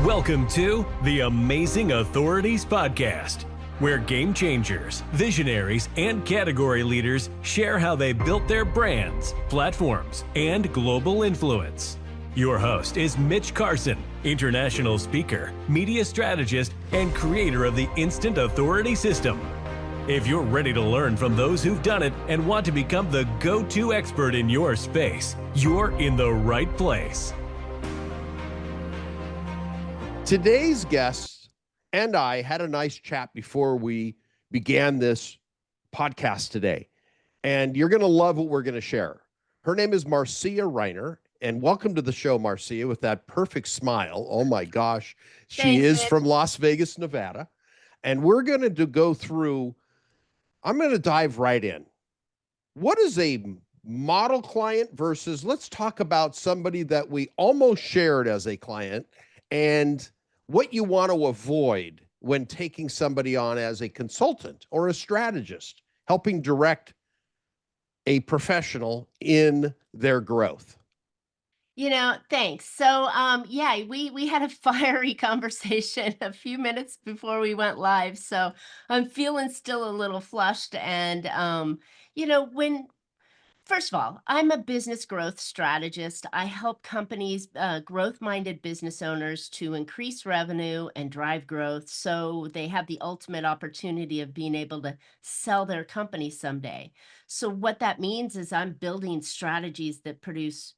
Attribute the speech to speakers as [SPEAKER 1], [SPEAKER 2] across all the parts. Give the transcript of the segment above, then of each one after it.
[SPEAKER 1] Welcome to the Amazing Authorities Podcast, where game changers, visionaries, and category leaders share how they built their brands, platforms, and global influence. Your host is Mitch Carson, international speaker, media strategist, and creator of the Instant Authority System. If you're ready to learn from those who've done it and want to become the go-to expert in your space, you're in the right place.
[SPEAKER 2] Today's guest and I had a nice chat before we began this podcast today, and you're going to love what we're going to share. Her name is Marcia Riner, and welcome to the show, Marcia, with that perfect smile. Oh my gosh. She is from Las Vegas, Nevada, and we're going to go through, I'm going to dive right in. What is a model client versus, let's talk about somebody that we almost shared as a client, and what you want to avoid when taking somebody on as a consultant or a strategist, helping direct a professional in their growth.
[SPEAKER 3] You know, thanks. So, yeah, we had a fiery conversation a few minutes before we went live. So I'm feeling still a little flushed. And, first of all, I'm a business growth strategist. I help companies, growth-minded business owners to increase revenue and drive growth so they have the ultimate opportunity of being able to sell their company someday. So what that means is I'm building strategies that produce,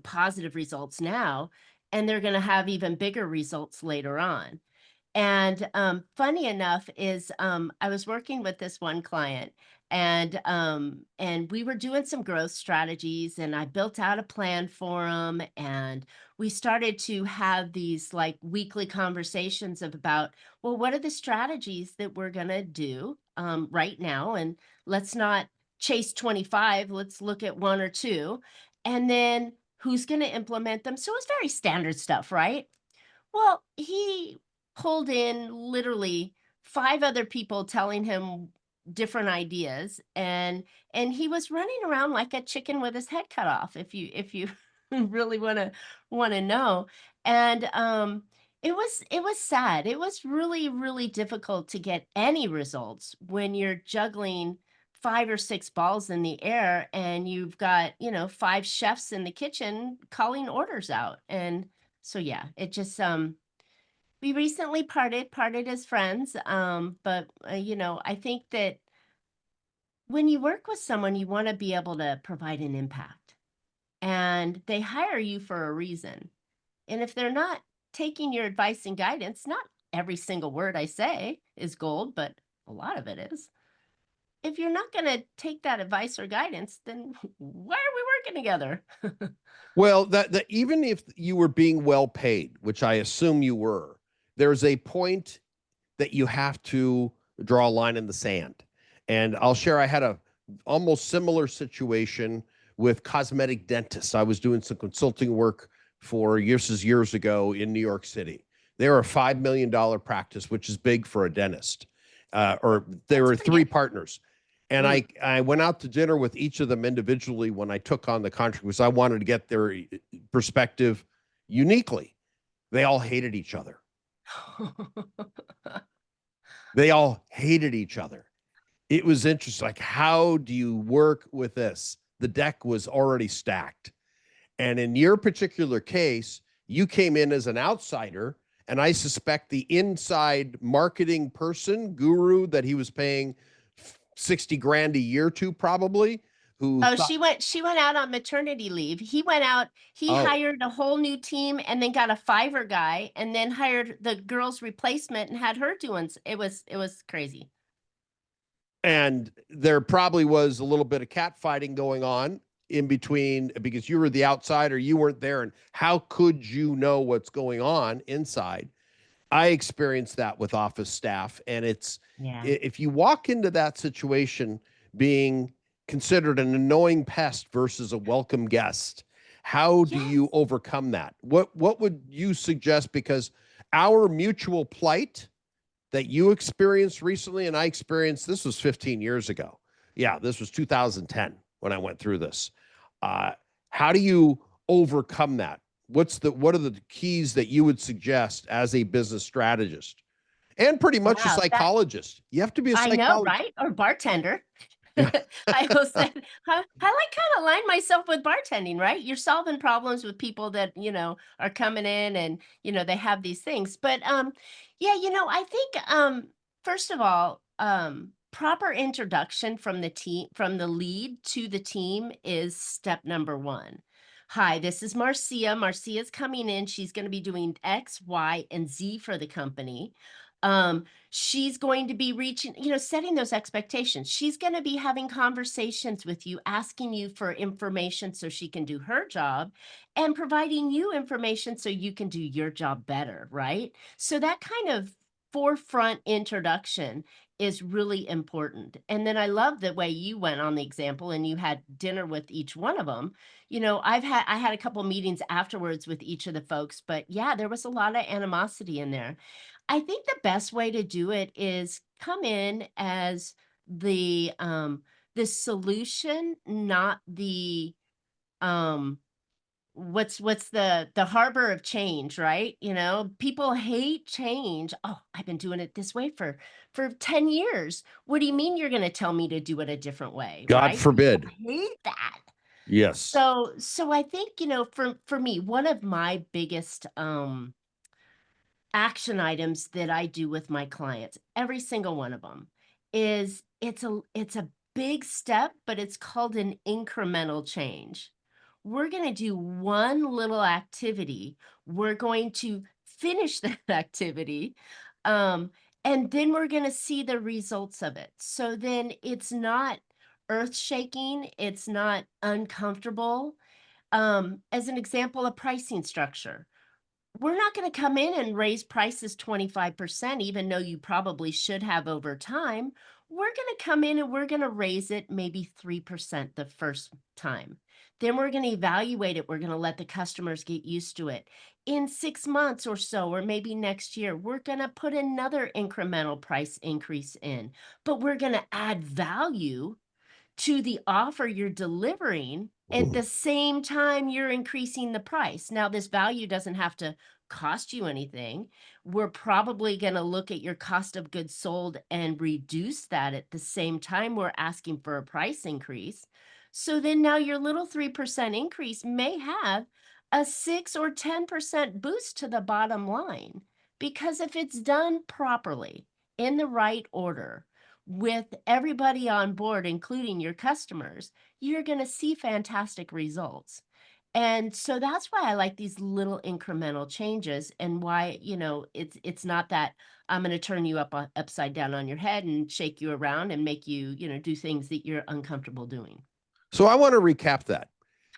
[SPEAKER 3] positive results now, and they're going to have even bigger results later on. And funny enough is I was working with this one client, and we were doing some growth strategies, and I built out a plan for them, and we started to have these like weekly conversations about, well, what are the strategies that we're gonna do right now, and let's not chase 25. Let's look at one or two, and then who's going to implement them. So it's very standard stuff, right? Well, he pulled in literally 5 other people telling him different ideas, and he was running around like a chicken with his head cut off, if you really want to know. And it was sad. It was really, really difficult to get any results when you're juggling 5 or 6 balls in the air and you've got 5 chefs in the kitchen calling orders out. And so yeah, it just we recently parted as friends. But I think that when you work with someone, you want to be able to provide an impact, and they hire you for a reason. And if they're not taking your advice and guidance, not every single word I say is gold, but a lot of it is. If you're not going to take that advice or guidance, then why are we working together?
[SPEAKER 2] Well, that even if you were being well paid, which I assume you were, there's a point that you have to draw a line in the sand. And I'll share, I had a almost similar situation with cosmetic dentists. I was doing some consulting work for years ago in New York City. They were a $5 million practice, which is big for a dentist. Or there were 3 partners. And I went out to dinner with each of them individually when I took on the contract, because I wanted to get their perspective uniquely. They all hated each other. They all hated each other. It was interesting. Like, how do you work with this? The deck was already stacked. And in your particular case, you came in as an outsider, and I suspect the inside marketing person, guru that he was paying 60 grand a year to, probably.
[SPEAKER 3] She went out on maternity leave. He went out, hired a whole new team, and then got a Fiverr guy, and then hired the girl's replacement and had her doing it was crazy.
[SPEAKER 2] And there probably was a little bit of catfighting going on in between, because you were the outsider, you weren't there, and how could you know what's going on inside? I experienced that with office staff, and if you walk into that situation being considered an annoying pest versus a welcome guest, how do you overcome that? What would you suggest? Because our mutual plight that you experienced recently, and I experienced, this was 15 years ago. Yeah, this was 2010 when I went through this. How do you overcome that? what are the keys that you would suggest as a business strategist and pretty much a
[SPEAKER 3] Wow, that
[SPEAKER 2] psychologist? You have to be a
[SPEAKER 3] I know,
[SPEAKER 2] psychologist.
[SPEAKER 3] right? Or bartender.
[SPEAKER 2] Yeah.
[SPEAKER 3] I always said I like kind of align myself with bartending, right? You're solving problems with people that, are coming in and, they have these things. But yeah, I think first of all, proper introduction from the team, from the lead to the team is step number one. Hi, this is Marcia. Marcia's coming in. She's going to be doing X, Y, and Z for the company. She's going to be reaching, setting those expectations. She's going to be having conversations with you, asking you for information so she can do her job and providing you information so you can do your job better, right? So that kind of forefront introduction is really important. And then I love the way you went on the example and you had dinner with each one of them. I had a couple meetings afterwards with each of the folks, but yeah, there was a lot of animosity in there. I think the best way to do it is come in as the solution, not the um what's the harbor of change, right? People hate change. Oh, I've been doing it this way for 10 years. What do you mean you're going to tell me to do it a different way,
[SPEAKER 2] God
[SPEAKER 3] right? People
[SPEAKER 2] forbid.
[SPEAKER 3] hate that.
[SPEAKER 2] Yes.
[SPEAKER 3] So I think, for me, one of my biggest action items that I do with my clients, every single one of them, is it's a big step, but it's called an incremental change. We're going to do one little activity. We're going to finish that activity. Um, and then we're going to see the results of it. So then it's not earth shaking. It's not uncomfortable. As an example, a pricing structure, we're not going to come in and raise prices 25%, even though you probably should have over time. We're going to come in and we're going to raise it maybe 3% the first time. Then we're going to evaluate it. We're going to let the customers get used to it. In 6 months or so, or maybe next year, we're going to put another incremental price increase in, but we're going to add value to the offer you're delivering at the same time you're increasing the price. Now, this value doesn't have to cost you anything. We're probably going to look at your cost of goods sold and reduce that at the same time we're asking for a price increase. So then now your little 3% increase may have a 6 or 10% boost to the bottom line. Because if it's done properly, in the right order, with everybody on board, including your customers, you're going to see fantastic results. And so that's why I like these little incremental changes, and why, it's not that I'm going to turn you upside down on your head and shake you around and make you, do things that you're uncomfortable doing.
[SPEAKER 2] So I want to recap that.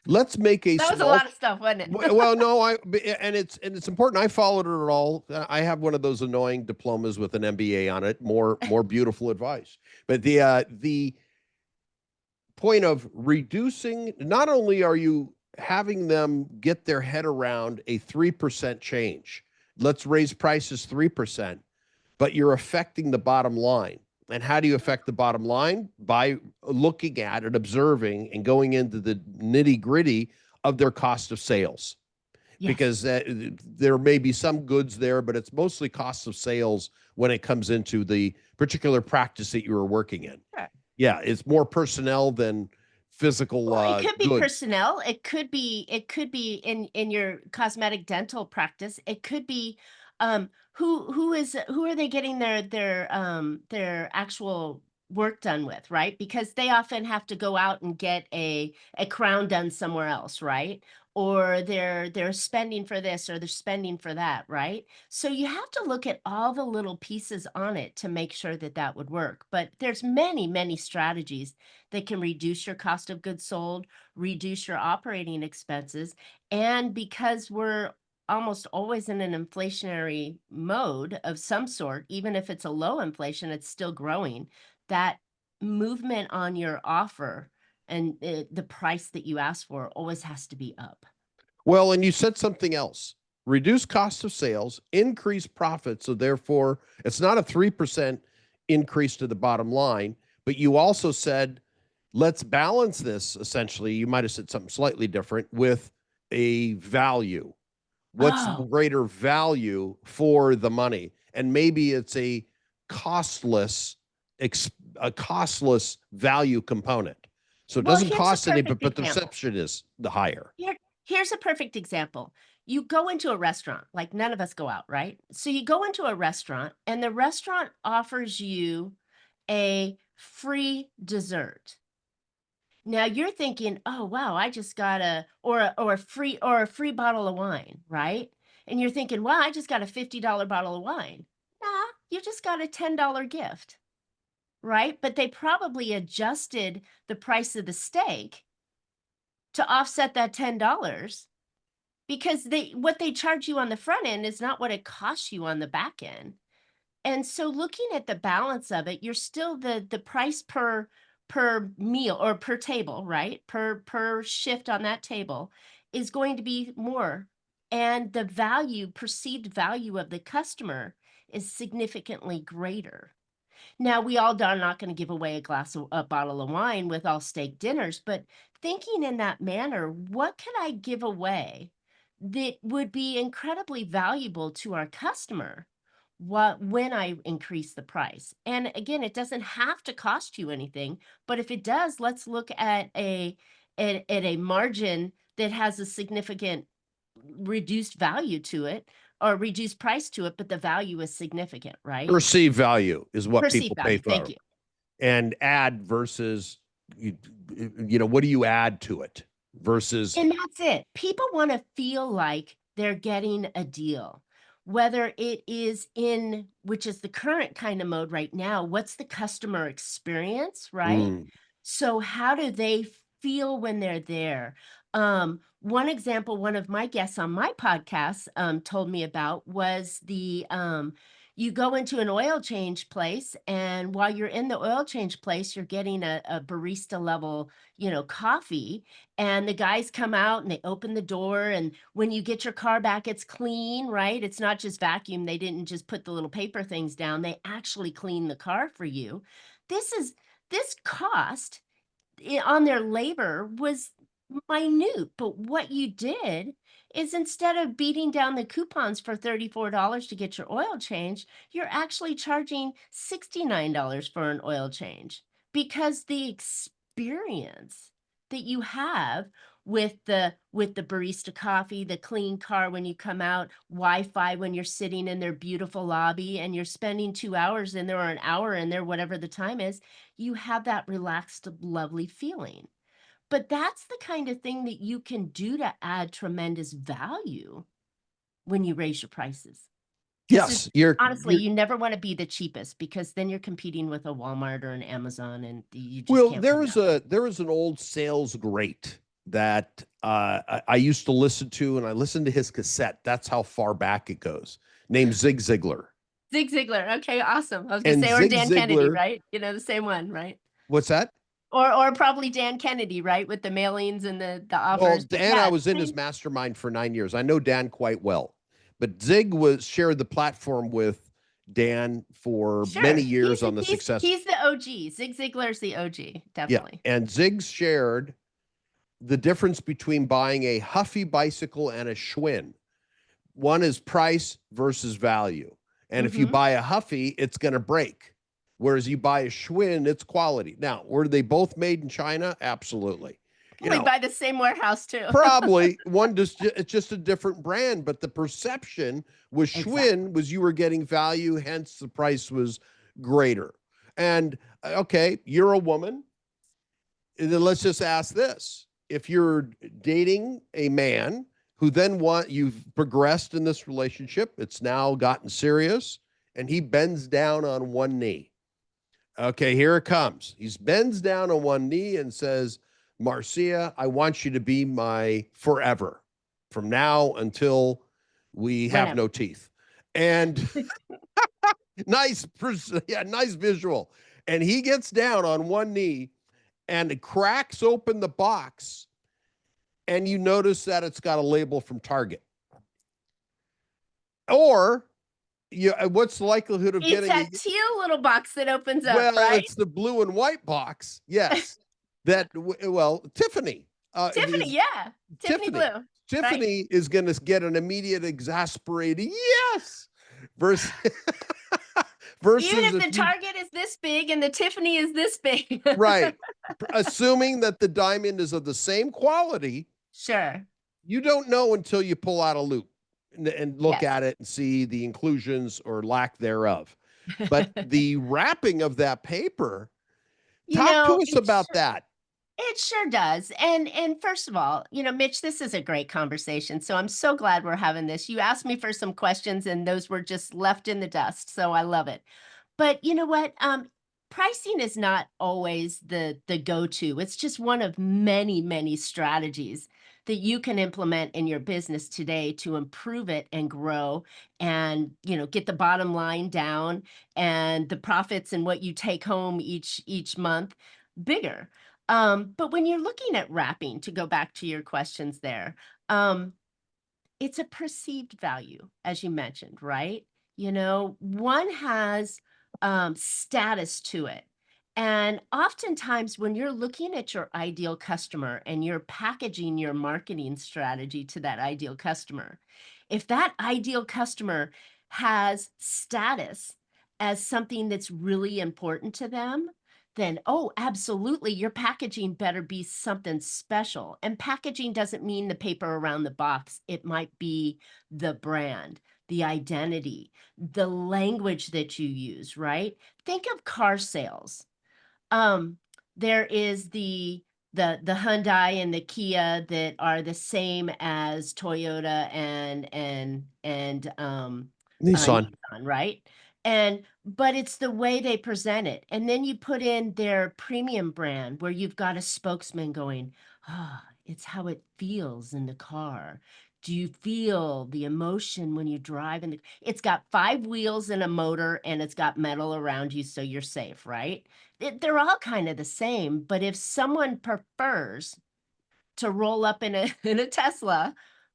[SPEAKER 2] Let's make a
[SPEAKER 3] That was a
[SPEAKER 2] small
[SPEAKER 3] lot of stuff, wasn't it?
[SPEAKER 2] well, no, it's important. I followed it all. I have one of those annoying diplomas with an MBA on it. More beautiful advice. But the point of reducing, not only are you having them get their head around a 3% change, let's raise prices 3%, but you're affecting the bottom line. And how do you affect the bottom line? By looking at and observing and going into the nitty gritty of their cost of sales.
[SPEAKER 3] Yes.
[SPEAKER 2] Because there may be some goods there, but it's mostly cost of sales when it comes into the particular practice that you are working in.
[SPEAKER 3] Sure.
[SPEAKER 2] Yeah, it's more personnel than physical
[SPEAKER 3] Well, it could be
[SPEAKER 2] goods.
[SPEAKER 3] personnel. It could be in your cosmetic dental practice. It could be who are they getting their actual work done with, right? Because they often have to go out and get a crown done somewhere else, right? Or they're spending for this or they're spending for that, right? So you have to look at all the little pieces on it to make sure that that would work. But there's many strategies that can reduce your cost of goods sold, reduce your operating expenses. And because we're almost always in an inflationary mode of some sort, even if it's a low inflation, it's still growing. That movement on your offer and the price that you ask for always has to be up.
[SPEAKER 2] Well, and you said something else. Reduce cost of sales, increase profits. So therefore, it's not a 3% increase to the bottom line, but you also said, let's balance this essentially. You might have said something slightly different with a value. What's the
[SPEAKER 3] Oh,
[SPEAKER 2] greater value for the money? And maybe it's a costless, a costless value component. So it
[SPEAKER 3] well,
[SPEAKER 2] doesn't
[SPEAKER 3] here's a
[SPEAKER 2] cost any,
[SPEAKER 3] perfect
[SPEAKER 2] but the
[SPEAKER 3] example.
[SPEAKER 2] perception is the higher.
[SPEAKER 3] Here's a perfect example. You go into a restaurant, like none of us go out, right? So you go into a restaurant and the restaurant offers you a free dessert. Now you're thinking, "Oh, wow, I just got a free bottle of wine," right? And you're thinking, "Wow, I just got a $50 bottle of wine." Nah, you just got a $10 gift, right? But they probably adjusted the price of the steak to offset that $10 because what they charge you on the front end is not what it costs you on the back end. And so looking at the balance of it, you're still the price per meal or per table, right? Per shift on that table is going to be more. And the value, perceived value of the customer is significantly greater. Now, we all are not going to give away a bottle of wine with all steak dinners, but thinking in that manner, what can I give away that would be incredibly valuable to our customer? When I increase the price. And again, it doesn't have to cost you anything, but if it does, let's look at a margin that has a significant reduced value to it or reduced price to it, but the value is significant, right?
[SPEAKER 2] Perceived value is what
[SPEAKER 3] Perceived
[SPEAKER 2] people pay
[SPEAKER 3] value. Thank
[SPEAKER 2] for.
[SPEAKER 3] you.
[SPEAKER 2] And add versus, you, what do you add to it versus,
[SPEAKER 3] And that's it. People wanna feel like they're getting a deal, whether it is in which is the current kind of mode right now, what's the customer experience, right?
[SPEAKER 2] mm,
[SPEAKER 3] So how do they feel when they're there? One example one of my guests on my podcast, told me about was you go into an oil change place, and while you're in the oil change place, you're getting a barista level, coffee, and the guys come out and they open the door, and when you get your car back, it's clean, right? It's not just vacuum. They didn't just put the little paper things down. They actually clean the car for you. This cost on their labor was minute, but what you did is instead of beating down the coupons for $34 to get your oil change, you're actually charging $69 for an oil change because the experience that you have with the barista coffee, the clean car when you come out, Wi-Fi when you're sitting in their beautiful lobby and you're spending 2 hours in there or an hour in there, whatever the time is, you have that relaxed, lovely feeling. But that's the kind of thing that you can do to add tremendous value when you raise your prices. This is
[SPEAKER 2] yes, you're,
[SPEAKER 3] honestly, you never wanna be the cheapest because then you're competing with a Walmart or an Amazon, and you just
[SPEAKER 2] well,
[SPEAKER 3] can't win that way.
[SPEAKER 2] there was an old sales great that I used to listen to, and I listened to his cassette. That's how far back it goes. Named Zig Ziglar.
[SPEAKER 3] Zig Ziglar, okay, awesome. I was gonna
[SPEAKER 2] And
[SPEAKER 3] say, or
[SPEAKER 2] Zig
[SPEAKER 3] Dan Kennedy,
[SPEAKER 2] Ziglar,
[SPEAKER 3] right? The same one, right?
[SPEAKER 2] what's that?
[SPEAKER 3] Or probably Dan Kennedy, right? With the mailings and the
[SPEAKER 2] Well,
[SPEAKER 3] offers, but
[SPEAKER 2] Dan, I
[SPEAKER 3] yeah,
[SPEAKER 2] was in his
[SPEAKER 3] same.
[SPEAKER 2] mastermind for 9 years. I know Dan quite well, but Zig was shared the platform with Dan for many
[SPEAKER 3] Sure,
[SPEAKER 2] years on the
[SPEAKER 3] he's
[SPEAKER 2] success.
[SPEAKER 3] he's the OG. Zig Ziglar's the OG,
[SPEAKER 2] Yeah,
[SPEAKER 3] definitely.
[SPEAKER 2] and Zig shared the difference between buying a Huffy bicycle and a Schwinn. One is price versus value. And if you
[SPEAKER 3] Mhm.
[SPEAKER 2] buy a Huffy, it's going to break. Whereas you buy a Schwinn, it's quality. Now, were they both made in China? Absolutely. You
[SPEAKER 3] Probably
[SPEAKER 2] know,
[SPEAKER 3] by the same warehouse too.
[SPEAKER 2] probably one just it's just a different brand, but the perception with
[SPEAKER 3] Exactly.
[SPEAKER 2] Schwinn was you were getting value, hence the price was greater. And okay, you're a woman. Then let's just ask this: if you're dating a man who then you've progressed in this relationship, it's now gotten serious, and he bends down on one knee. Okay, here it comes. He bends down on one knee and says, Marcia, I want you to be my forever from now until we have no
[SPEAKER 3] Whenever.
[SPEAKER 2] teeth. And yeah, nice visual. And he gets down on one knee and cracks open the box, and you notice that it's got a label from Target. Or what's the likelihood of
[SPEAKER 3] It's
[SPEAKER 2] getting
[SPEAKER 3] that teal little box that opens up,
[SPEAKER 2] well,
[SPEAKER 3] right?
[SPEAKER 2] it's the blue and white box. Yes. Well, Tiffany
[SPEAKER 3] Tiffany,
[SPEAKER 2] is
[SPEAKER 3] yeah. Tiffany
[SPEAKER 2] Tiffany.
[SPEAKER 3] blue.
[SPEAKER 2] Tiffany is going to get an immediate exasperated yes versus
[SPEAKER 3] Even if
[SPEAKER 2] if
[SPEAKER 3] the target is this big and the Tiffany is this big.
[SPEAKER 2] right, assuming that the diamond is of the same quality.
[SPEAKER 3] Sure.
[SPEAKER 2] You don't know until you pull out a loop and look
[SPEAKER 3] Yes.
[SPEAKER 2] at it and see the inclusions or lack thereof. But the wrapping of that paper, talk to us about that.
[SPEAKER 3] It sure does. And first of all, Mitch, this is a great conversation. So I'm so glad we're having this. You asked me for some questions and those were just left in the dust. So I love it. But you know what? Pricing is not always the go-to. It's just one of many, many strategies that you can implement in your business today to improve it and grow and, get the bottom line down and the profits and what you take home each month bigger. But when you're looking at wrapping, to go back to your questions there, it's a perceived value, as you mentioned, right? One has status to it. And oftentimes, when you're looking at your ideal customer and you're packaging your marketing strategy to that ideal customer, if that ideal customer has status as something that's really important to them, then, oh, absolutely, your packaging better be something special. And packaging doesn't mean the paper around the box, it might be the brand, the identity, the language that you use, right? Think of car sales. Um, there is the Hyundai and the Kia that are the same as Toyota and
[SPEAKER 2] Nissan.
[SPEAKER 3] Nissan, right? But it's the way they present it. And then you put in their premium brand where you've got a spokesman going, it's how it feels in the car. Do you feel the emotion when you drive it's got 5 wheels and a motor and it's got metal around you so you're safe, right? They're all kind of the same, but if someone prefers to roll up in a in a Tesla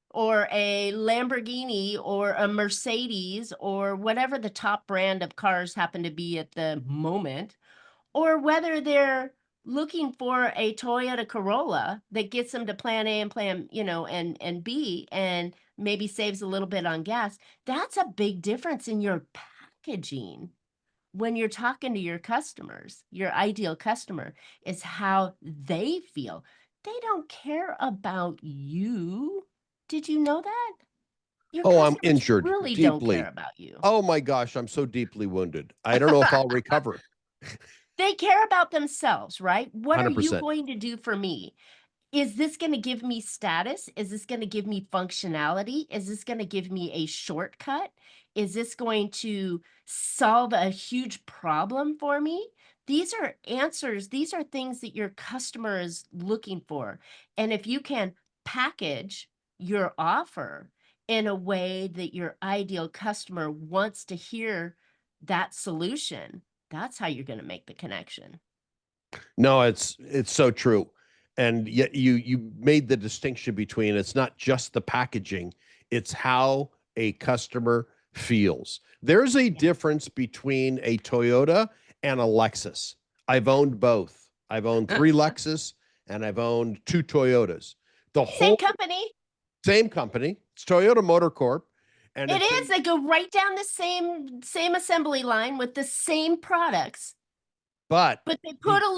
[SPEAKER 3] or a Lamborghini or a Mercedes or whatever the top brand of cars happen to be at the moment, or whether they're looking for a Toyota Corolla that gets them to plan A and plan, and B and maybe saves a little bit on gas, that's a big difference in your packaging when you're talking to your customers. Your ideal customer is how they feel. They don't care about you. Did you know that? Your
[SPEAKER 2] Oh, I'm
[SPEAKER 3] customers
[SPEAKER 2] injured
[SPEAKER 3] really don't care
[SPEAKER 2] deeply.
[SPEAKER 3] about you.
[SPEAKER 2] Oh my gosh, I'm so deeply wounded. I don't know if I'll recover.
[SPEAKER 3] They care about themselves, right? What are you
[SPEAKER 2] 100%.
[SPEAKER 3] going to do for me? Is this going to give me status? Is this going to give me functionality? Is this going to give me a shortcut? Is this going to solve a huge problem for me? These are answers. These are things that your customer is looking for. And if you can package your offer in a way that your ideal customer wants to hear that solution, that's how you're going to make the connection.
[SPEAKER 2] No, it's so true. And yet you made the distinction between it's not just the packaging, it's how a customer feels. There's a difference between a Toyota and a Lexus. I've owned both. I've owned 3 Lexus and I've owned 2 Toyotas. The
[SPEAKER 3] Same
[SPEAKER 2] whole
[SPEAKER 3] company.
[SPEAKER 2] same company. It's Toyota Motor Corp. And
[SPEAKER 3] It is. They go right down the same assembly line with the same products,
[SPEAKER 2] but
[SPEAKER 3] but they put a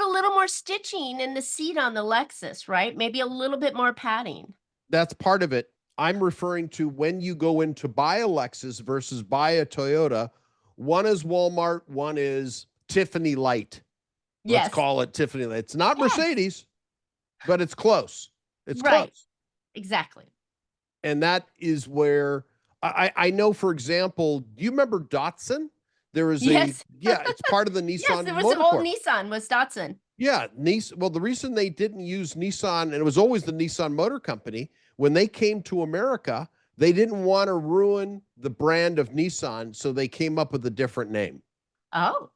[SPEAKER 3] little more stitching in the seat on the Lexus, right? Maybe a little bit more padding.
[SPEAKER 2] that's part of it. I'm referring to when you go in to buy a Lexus versus buy a Toyota. One is Walmart, one is Tiffany Light. Let's
[SPEAKER 3] Yes.
[SPEAKER 2] call it Tiffany Light. It's not
[SPEAKER 3] Yes.
[SPEAKER 2] Mercedes, but it's close. It's
[SPEAKER 3] Right.
[SPEAKER 2] close.
[SPEAKER 3] Exactly.
[SPEAKER 2] And that is where I know, for example, do you remember Datsun? There is
[SPEAKER 3] Yes.
[SPEAKER 2] it's part of the
[SPEAKER 3] Yes,
[SPEAKER 2] Nissan
[SPEAKER 3] there was
[SPEAKER 2] Motor
[SPEAKER 3] an old
[SPEAKER 2] Corp.
[SPEAKER 3] Nissan was Datsun.
[SPEAKER 2] Yeah, well, the reason they didn't use Nissan, and it was always the Nissan Motor Company, when they came to America, they didn't want to ruin the brand of Nissan, so they came up with a different name.
[SPEAKER 3] Oh,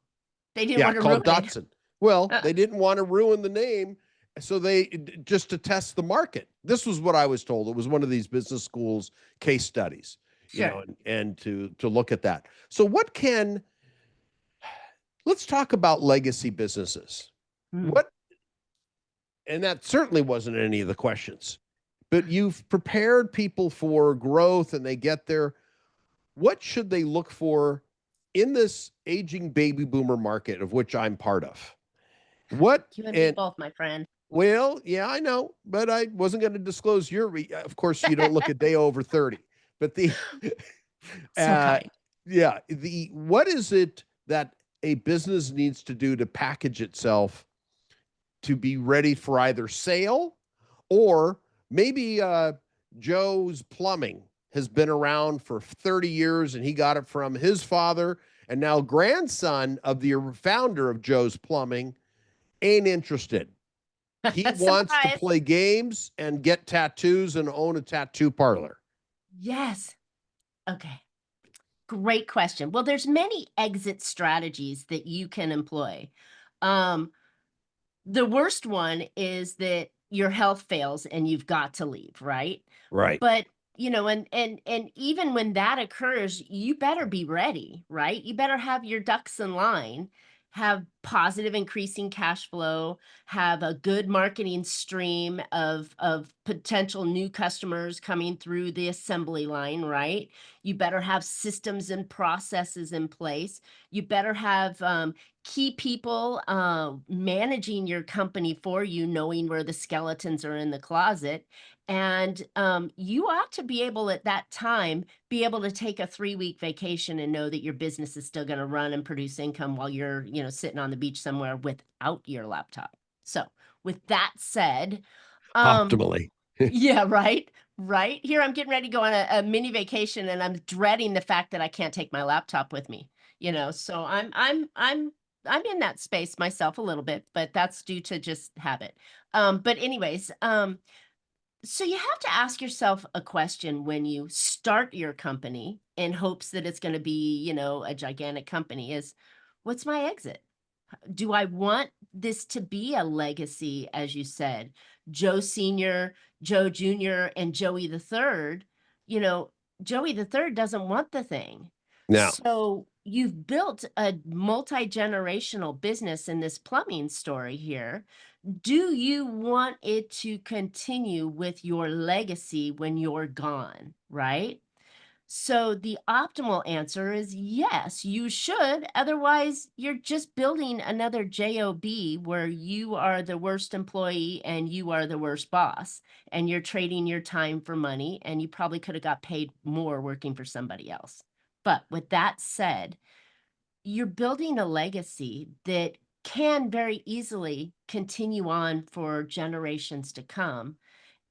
[SPEAKER 3] they didn't
[SPEAKER 2] Yeah,
[SPEAKER 3] want to
[SPEAKER 2] called
[SPEAKER 3] ruin it.
[SPEAKER 2] Datsun. Well,
[SPEAKER 3] Uh,
[SPEAKER 2] they didn't want to ruin the name, so they just to test the market. This was what I was told. It was one of these business schools case studies,
[SPEAKER 3] Sure.
[SPEAKER 2] and to look at that. So let's talk about legacy businesses.
[SPEAKER 3] Hmm.
[SPEAKER 2] What, and that certainly wasn't any of the questions. but you've prepared people for growth and they get there. What should they look for in this aging baby boomer market of which I'm part of? What
[SPEAKER 3] You and me
[SPEAKER 2] and
[SPEAKER 3] both, my friend.
[SPEAKER 2] well, yeah, I know, but I wasn't going to disclose your. Of course, you don't look a day over 30, but the,
[SPEAKER 3] So
[SPEAKER 2] uh,
[SPEAKER 3] kind.
[SPEAKER 2] yeah, the what is it that a business needs to do to package itself to be ready for either sale or maybe Joe's Plumbing has been around for 30 years and he got it from his father, and now grandson of the founder of Joe's Plumbing ain't interested. He wants to
[SPEAKER 3] Surprise.
[SPEAKER 2] play games and get tattoos and own a tattoo parlor.
[SPEAKER 3] Yes. Okay. Great question. Well, there's many exit strategies that you can employ. Um, the worst one is that your health fails and you've got to leave, right?
[SPEAKER 2] Right.
[SPEAKER 3] But and even when that occurs, you better be ready, right? You better have your ducks in line, have positive increasing cash flow, have a good marketing stream of potential new customers coming through the assembly line, right? You better have systems and processes in place. You better have key people managing your company for you, knowing where the skeletons are in the closet. And you ought to be able at that time be able to take a 3-week vacation and know that your business is still going to run and produce income while you're, sitting on the beach somewhere without your laptop. So with that said, um,
[SPEAKER 2] Optimally.
[SPEAKER 3] yeah, right. Right. Here I'm getting ready to go on a mini vacation and I'm dreading the fact that I can't take my laptop with me, so I'm in that space myself a little bit, but that's due to just habit. But anyways, so you have to ask yourself a question when you start your company in hopes that it's going to be, a gigantic company is what's my exit? Do I want this to be a legacy, as you said? Joe Sr., Joe Jr., and Joey the Third, you know, Joey the Third doesn't want the thing.
[SPEAKER 2] Now,
[SPEAKER 3] So you've built a multi-generational business in this plumbing story here. Do you want it to continue with your legacy when you're gone, right? So the optimal answer is yes, you should. Otherwise, you're just building another job where you are the worst employee and you are the worst boss, and you're trading your time for money, and you probably could have got paid more working for somebody else. But with that said, you're building a legacy that can very easily continue on for generations to come.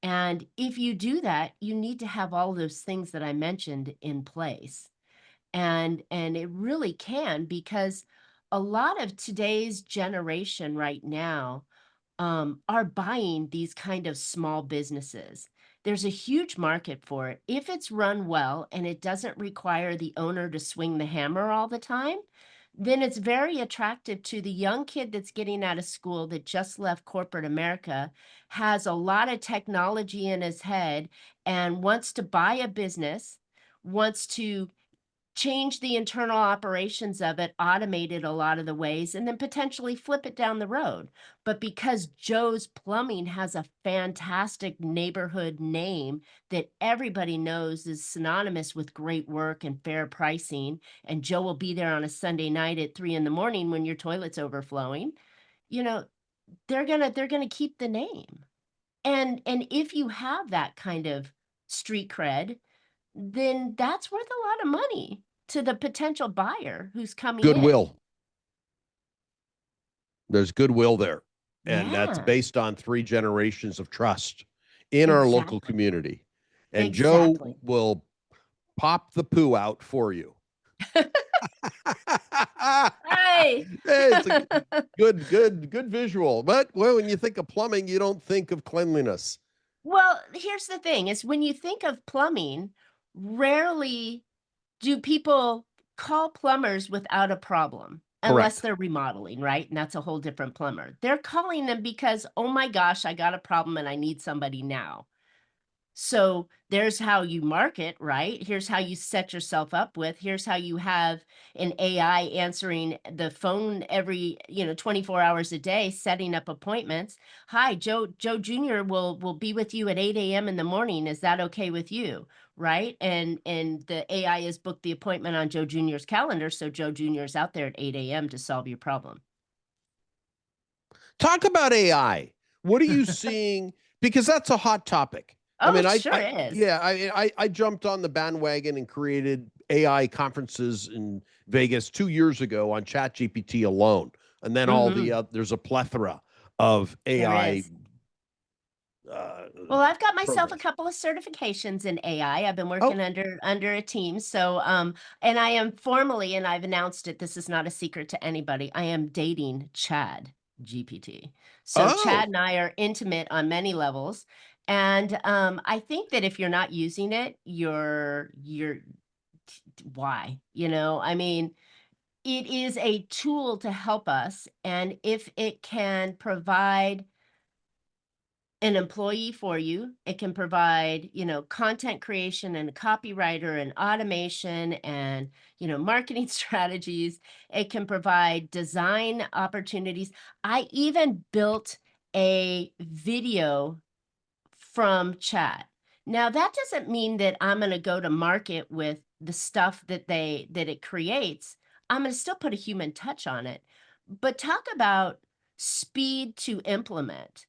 [SPEAKER 3] And if you do that, you need to have all those things that I mentioned in place. And it really can, because a lot of today's generation right now are buying these kind of small businesses. There's a huge market for it. If it's run well and it doesn't require the owner to swing the hammer all the time, then it's very attractive to the young kid that's getting out of school that just left corporate America, has a lot of technology in his head, and wants to buy a business, wants to change the internal operations of it, automate it a lot of the ways, and then potentially flip it down the road. But because Joe's Plumbing has a fantastic neighborhood name that everybody knows is synonymous with great work and fair pricing, and Joe will be there on a Sunday night at 3 in the morning when your toilet's overflowing, you know, they're gonna keep the name. And if you have that kind of street cred, then that's worth a lot of money to the potential buyer who's coming in.
[SPEAKER 2] goodwill. There's goodwill there. And that's
[SPEAKER 3] Yeah,
[SPEAKER 2] based on 3 generations of trust in our local
[SPEAKER 3] exactly.
[SPEAKER 2] community. And Joe
[SPEAKER 3] Exactly.
[SPEAKER 2] will pop the poo out for you.
[SPEAKER 3] Hey.
[SPEAKER 2] It's a good visual. But well, when you think of plumbing, you don't think of cleanliness.
[SPEAKER 3] Well, here's the thing is when you think of plumbing, rarely do people call plumbers without a problem unless
[SPEAKER 2] Correct.
[SPEAKER 3] they're remodeling, right? And that's a whole different plumber. They're calling them because, "Oh my gosh, I got a problem and I need somebody now." So there's how you market, right? Here's how you set yourself up with. Here's how you have an AI answering the phone every, 24 hours a day, setting up appointments. Hi, Joe Jr. will be with you at 8 a.m. in the morning. Is that okay with you? Right. And the AI has booked the appointment on Joe Jr.'s calendar. So Joe Jr. is out there at 8 a.m. to solve your problem.
[SPEAKER 2] Talk about AI. What are you seeing? Because that's a hot topic. I
[SPEAKER 3] Oh,
[SPEAKER 2] mean,
[SPEAKER 3] it sure is.
[SPEAKER 2] yeah, I jumped on the bandwagon and created AI conferences in Vegas 2 years ago on ChatGPT alone, and then all
[SPEAKER 3] Hmm.
[SPEAKER 2] the there's a plethora of
[SPEAKER 3] There
[SPEAKER 2] AI
[SPEAKER 3] is.
[SPEAKER 2] uh,
[SPEAKER 3] Well, I've got myself a
[SPEAKER 2] programs.
[SPEAKER 3] couple of certifications in AI. I've been
[SPEAKER 2] Oh,
[SPEAKER 3] working under a team. So, and I am formally, and I've announced it, this is not a secret to anybody. I am dating Chad GPT. So Chad
[SPEAKER 2] oh,
[SPEAKER 3] and I are intimate on many levels. And I think that if you're not using it, why? I mean, it is a tool to help us. And if it can provide an employee for you. It can provide, content creation and a copywriter and automation and, marketing strategies. It can provide design opportunities. I even built a video from chat. Now that doesn't mean that I'm going to go to market with the stuff that it creates. I'm going to still put a human touch on it. But talk about speed to implement.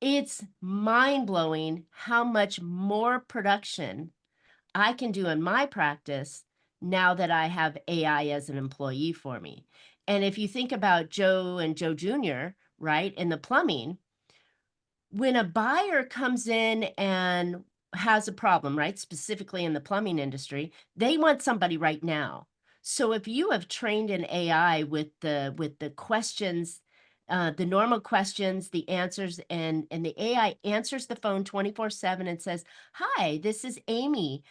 [SPEAKER 3] It's mind-blowing how much more production I can do in my practice now that I have AI as an employee for me. And if you think about Joe and Joe Jr., right, in the plumbing, when a buyer comes in and has a problem, right, specifically in the plumbing industry, they want somebody right now. So if you have trained an AI with the questions, the normal questions, the answers, and the AI answers the phone 24/7 and says, "Hi, this is Amy,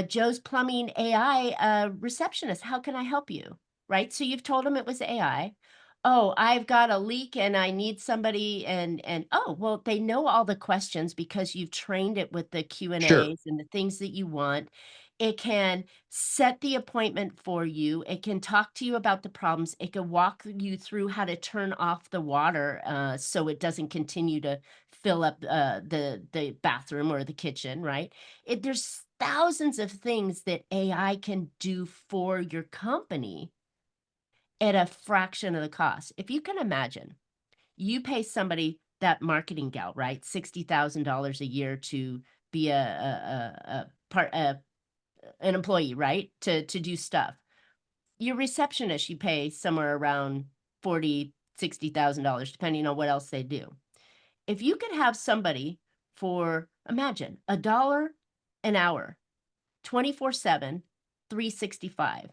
[SPEAKER 3] Joe's Plumbing AI receptionist. How can I help you?" Right? So you've told them it was AI. Oh, I've got a leak and I need somebody and oh, well, they know all the questions because you've trained it with the Q and
[SPEAKER 2] sure.
[SPEAKER 3] A's and the things that you want. It can set the appointment for you. It can talk to you about the problems. It can walk you through how to turn off the water so it doesn't continue to fill up the bathroom or the kitchen, right? There's thousands of things that AI can do for your company at a fraction of the cost. If you can imagine, you pay somebody, that marketing gal, right? $60,000 a year to be an employee, right? To do stuff. Your receptionist, you pay somewhere around 40, $60,000, depending on what else they do. If you could have somebody for, imagine, $1 an hour 24/7, 365.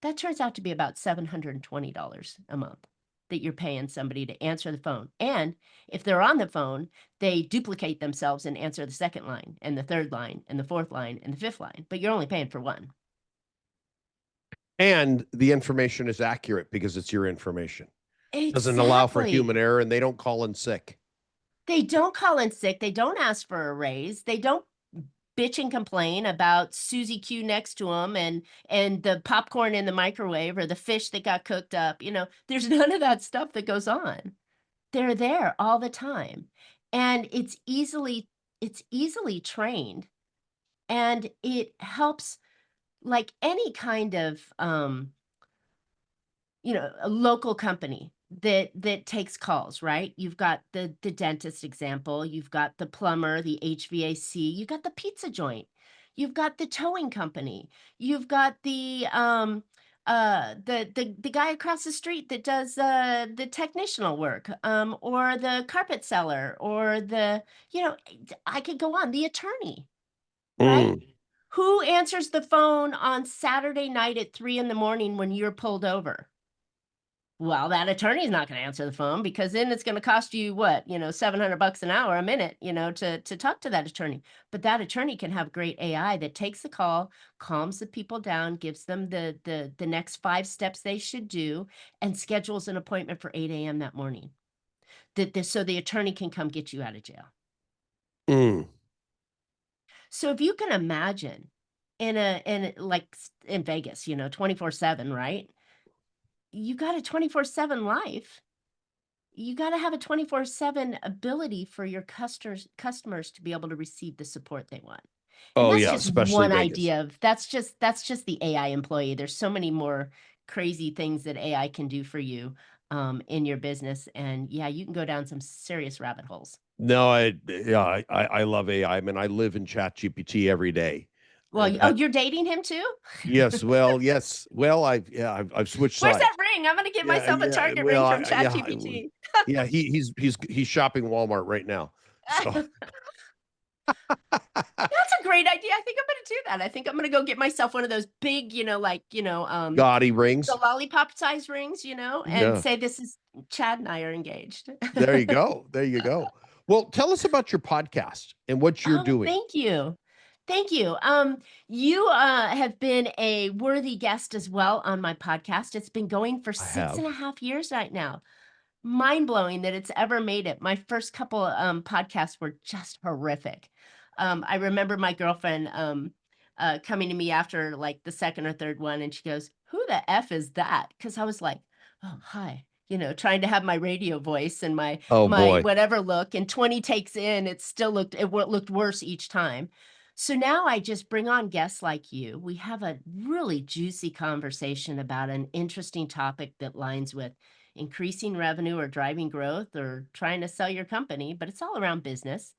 [SPEAKER 3] That turns out to be about $720 a month that you're paying somebody to answer the phone. And if they're on the phone, they duplicate themselves and answer the second line and the third line and the fourth line and the fifth line, but you're only paying for one.
[SPEAKER 2] And the information is accurate because it's your information. Doesn't allow for human
[SPEAKER 3] Exactly.
[SPEAKER 2] error, and they don't call in sick.
[SPEAKER 3] They don't call in sick. They don't ask for a raise. They don't bitch and complain about Susie Q next to them and the popcorn in the microwave or the fish that got cooked up. There's none of that stuff that goes on. They're there all the time. And it's easily trained, and it helps, like any kind of a local company that takes calls, right? You've got the dentist example, you've got the plumber, the HVAC, you've got the pizza joint, you've got the towing company, you've got the guy across the street that does the technicianal work, or the carpet seller, or I could go on, the attorney, right?
[SPEAKER 2] Mm.
[SPEAKER 3] Who answers the phone on Saturday night at 3 in the morning when you're pulled over? Well, that attorney's not gonna answer the phone because then it's gonna cost you what, $700 an hour, a minute, to talk to that attorney. But that attorney can have great AI that takes the call, calms the people down, gives them the next 5 steps they should do, and schedules an appointment for 8 a.m. that morning. So the attorney can come get you out of jail.
[SPEAKER 2] Mm.
[SPEAKER 3] So if you can imagine in Vegas, 24/7, right? You got a 24/7 life. You got to have a 24/7 ability for your customers to be able to receive the support they want. And
[SPEAKER 2] Oh
[SPEAKER 3] that's
[SPEAKER 2] yeah,
[SPEAKER 3] just
[SPEAKER 2] especially
[SPEAKER 3] one
[SPEAKER 2] Vegas.
[SPEAKER 3] idea of that's just the AI employee. There's so many more crazy things that AI can do for you in your business. And yeah, you can go down some serious rabbit holes.
[SPEAKER 2] No, I love AI. I mean, I live in Chat GPT every day.
[SPEAKER 3] Well, oh,
[SPEAKER 2] That
[SPEAKER 3] you're dating him too?
[SPEAKER 2] yes, well, yes, well, I've switched
[SPEAKER 3] Where's that
[SPEAKER 2] sides.
[SPEAKER 3] ring? I'm gonna give
[SPEAKER 2] Yeah,
[SPEAKER 3] myself a
[SPEAKER 2] yeah,
[SPEAKER 3] Target ring
[SPEAKER 2] well,
[SPEAKER 3] from
[SPEAKER 2] yeah,
[SPEAKER 3] ChatGPT.
[SPEAKER 2] yeah. He's shopping Walmart right now. So
[SPEAKER 3] That's a great idea. I think I'm gonna do that. I think I'm gonna go get myself one of those big,
[SPEAKER 2] gaudy
[SPEAKER 3] the
[SPEAKER 2] rings.
[SPEAKER 3] lollipop size rings, and
[SPEAKER 2] Yeah,
[SPEAKER 3] say this is Chad and I are engaged.
[SPEAKER 2] there you go. There you go. Well, tell us about your podcast and what you're
[SPEAKER 3] Oh,
[SPEAKER 2] doing.
[SPEAKER 3] thank you. Thank you. You have been a worthy guest as well on my podcast. It's been going for
[SPEAKER 2] I
[SPEAKER 3] six and
[SPEAKER 2] have.
[SPEAKER 3] a half years right now. Mind blowing that it's ever made it. My first couple podcasts were just horrific. I remember my girlfriend coming to me after like the second or third one, and she goes, "Who the f is that?" Because I was like, "Oh, hi." Trying to have my radio voice and my
[SPEAKER 2] Oh
[SPEAKER 3] my
[SPEAKER 2] boy.
[SPEAKER 3] whatever look, and 20 takes in, it looked worse each time. So now I just bring on guests like you. We have a really juicy conversation about an interesting topic that lines with increasing revenue or driving growth or trying to sell your company, but it's all around business.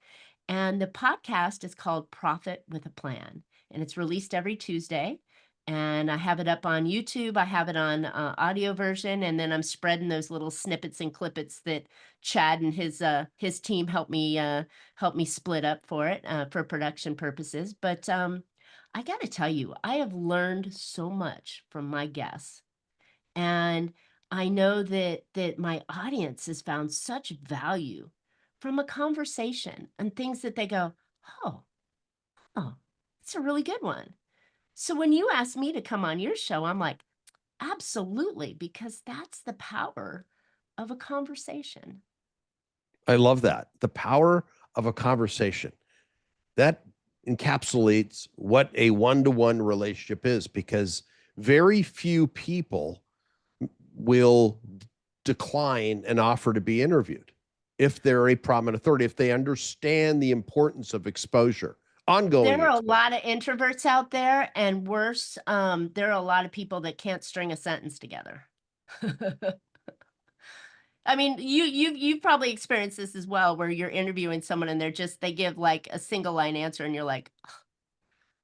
[SPEAKER 3] And the podcast is called Profit with a Plan, and it's released every Tuesday. And I have it up on YouTube. I have it on audio version, and then I'm spreading those little snippets and clippets that Chad and his team help me split up for it for production purposes. But I got to tell you, I have learned so much from my guests, and I know that my audience has found such value from a conversation and things that they go, "Oh, oh, it's a really good one." So when you asked me to come on your show, I'm like, "Absolutely," because that's the power of a conversation.
[SPEAKER 2] I love that. The power of a conversation. That encapsulates what a one-to-one relationship is because very few people will decline an offer to be interviewed if they're a prominent authority, if they understand the importance of exposure, ongoing
[SPEAKER 3] There are a
[SPEAKER 2] exposure.
[SPEAKER 3] lot of introverts out there, and worse, there are a lot of people that can't string a sentence together. I mean, you've probably experienced this as well, where you're interviewing someone and they give like a single line answer, and you're like,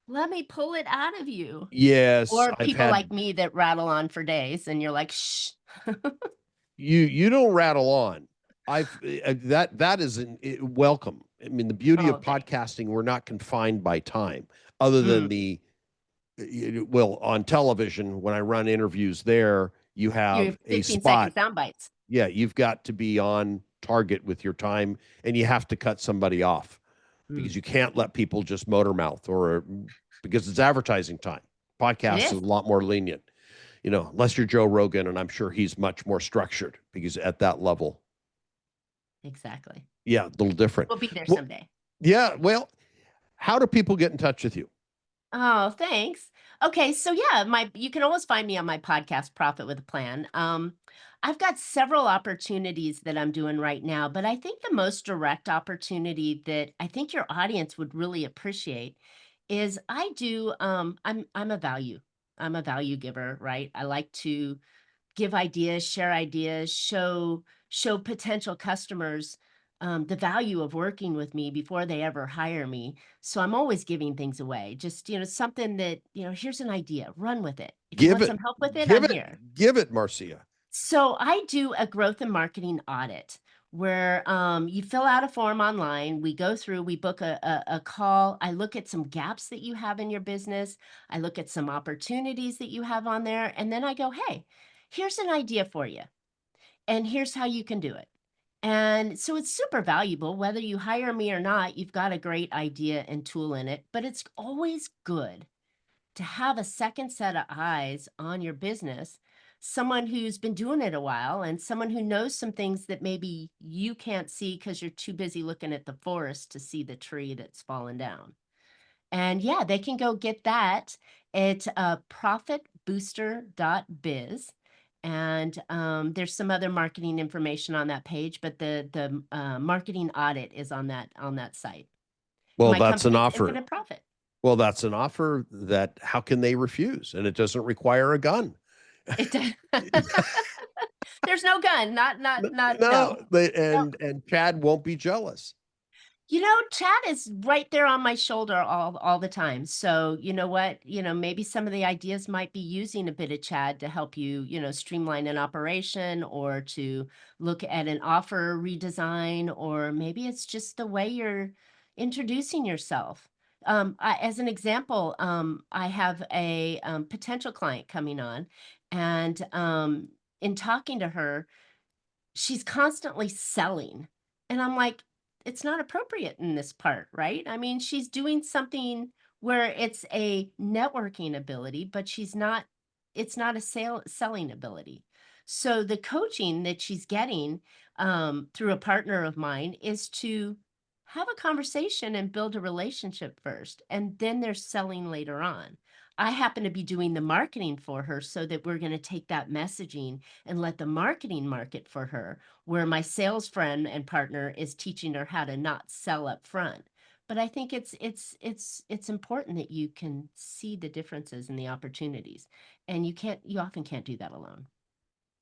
[SPEAKER 3] "Let me pull it out of you."
[SPEAKER 2] Yes,
[SPEAKER 3] Or
[SPEAKER 2] I've
[SPEAKER 3] people
[SPEAKER 2] had
[SPEAKER 3] like me that rattle on for days, and you're like, "Shh."
[SPEAKER 2] you don't rattle on. That is welcome. I mean, the beauty of
[SPEAKER 3] Oh, thanks.
[SPEAKER 2] podcasting, we're not confined by time, other than
[SPEAKER 3] Mm,
[SPEAKER 2] well, on television when I run interviews there, you
[SPEAKER 3] your
[SPEAKER 2] have a
[SPEAKER 3] 15-second
[SPEAKER 2] spot.
[SPEAKER 3] sound bites.
[SPEAKER 2] Yeah, you've got to be on target with your time, and you have to cut somebody off because
[SPEAKER 3] Mm,
[SPEAKER 2] you can't let people just motor mouth or because it's advertising time.
[SPEAKER 3] it
[SPEAKER 2] Podcasts is
[SPEAKER 3] is.
[SPEAKER 2] a lot more lenient, unless you're Joe Rogan, and I'm sure he's much more structured because at that level,
[SPEAKER 3] Exactly.
[SPEAKER 2] yeah, a little different.
[SPEAKER 3] We'll be there
[SPEAKER 2] Well,
[SPEAKER 3] someday.
[SPEAKER 2] yeah, well, how do people get in touch with you?
[SPEAKER 3] Oh, thanks. Okay, so yeah, my you can always find me on my podcast, Profit with a Plan. I've got several opportunities that I'm doing right now, but I think the most direct opportunity that I think your audience would really appreciate is I'm a value. I'm a value giver, right? I like to give ideas, share ideas, show potential customers the value of working with me before they ever hire me. So I'm always giving things away. Just, something that, here's an idea, run with it. If you
[SPEAKER 2] Give
[SPEAKER 3] want
[SPEAKER 2] it,
[SPEAKER 3] some help with it,
[SPEAKER 2] give
[SPEAKER 3] I'm
[SPEAKER 2] it,
[SPEAKER 3] here.
[SPEAKER 2] give it, Marcia.
[SPEAKER 3] So I do a growth and marketing audit where you fill out a form online. We go through, we book a call. I look at some gaps that you have in your business. I look at some opportunities that you have on there. And then I go, hey, here's an idea for you. And here's how you can do it. And so it's super valuable. Whether you hire me or not, you've got a great idea and tool in it. But it's always good to have a second set of eyes on your business, someone who's been doing it a while and someone who knows some things that maybe you can't see because you're too busy looking at the forest to see the tree that's fallen down. And yeah, they can go get that at profitbooster.biz. And there's some other marketing information on that page, but the marketing audit is on that site.
[SPEAKER 2] Well,
[SPEAKER 3] My
[SPEAKER 2] that's an
[SPEAKER 3] company,
[SPEAKER 2] offer.
[SPEAKER 3] Infinite Profit.
[SPEAKER 2] Well, that's an offer that how can they refuse? And it doesn't require a gun.
[SPEAKER 3] It does. There's no gun. Not
[SPEAKER 2] No,
[SPEAKER 3] no. No.
[SPEAKER 2] and Chad won't be jealous.
[SPEAKER 3] Chad is right there on my shoulder all the time. So, you know what? Maybe some of the ideas might be using a bit of Chad to help you, streamline an operation or to look at an offer redesign, or maybe it's just the way you're introducing yourself. As an example, I have a potential client coming on, and in talking to her, she's constantly selling. And I'm like, it's not appropriate in this part, right? I mean, she's doing something where it's a networking ability, but it's not a selling ability. So the coaching that she's getting through a partner of mine is to have a conversation and build a relationship first, and then there's selling later on. I happen to be doing the marketing for her so that we're going to take that messaging and let the marketing market for her, where my sales friend and partner is teaching her how to not sell up front. But I think it's important that you can see the differences in the opportunities, and you often can't do that alone.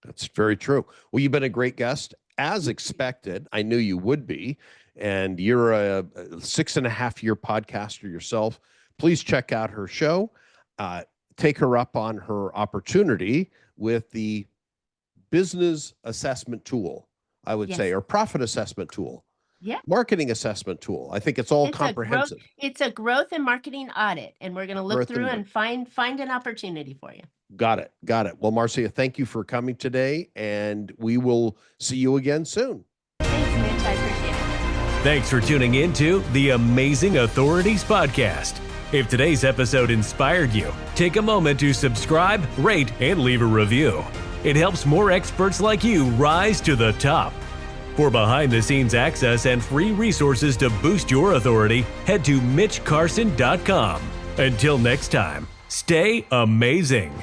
[SPEAKER 2] That's very true. Well, you've been a great guest, as expected. I knew you would be. And you're a 6.5-year podcaster yourself. Please check out her show. Take her up on her opportunity with the business assessment tool, I would say,
[SPEAKER 3] Yes.
[SPEAKER 2] or profit assessment tool,
[SPEAKER 3] Yeah.
[SPEAKER 2] marketing assessment tool. I think it's all comprehensive.
[SPEAKER 3] It's a growth and marketing audit, and we're going to look
[SPEAKER 2] Growth
[SPEAKER 3] through
[SPEAKER 2] and
[SPEAKER 3] and find an opportunity for you.
[SPEAKER 2] Got it. Got it. Well, Marcia, thank you for coming today, and we will see you again soon.
[SPEAKER 3] Thanks, Mitch. I appreciate it.
[SPEAKER 1] Thanks for tuning in to the Amazing Authorities Podcast. If today's episode inspired you, take a moment to subscribe, rate, and leave a review. It helps more experts like you rise to the top. For behind-the-scenes access and free resources to boost your authority, head to mitchcarson.com. Until next time, stay amazing.